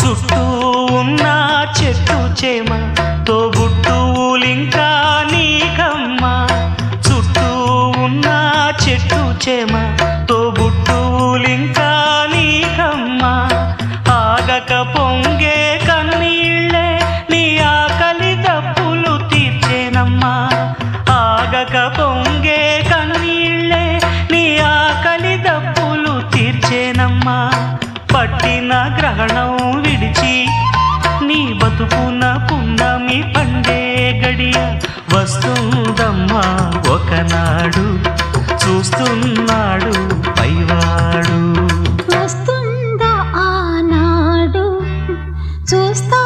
చుట్టూ ఉన్న చెట్టు చేమ తోబుట్టువులింకా నీకమ్మ చుట్టూ ఉన్న చెట్టు చేమ తోబుట్టువులింకా నీకమ్మ ఆగక పొంగే కన్నీళ్ళే నీ ఆకలి దప్పులు తీర్చేనమ్మా ఆగక పొంగే కన్నీళ్ళే నీ ఆకలి దప్పులు తీర్చేనమ్మా పట్టిన గ్రహణం విడిచి నీ బతుకున పున్నమి పండే గడియ వస్తుందమ్మా ఒకనాడు చూస్తున్నాడు పైవాడు వస్తుందా ఆనాడు చూస్తా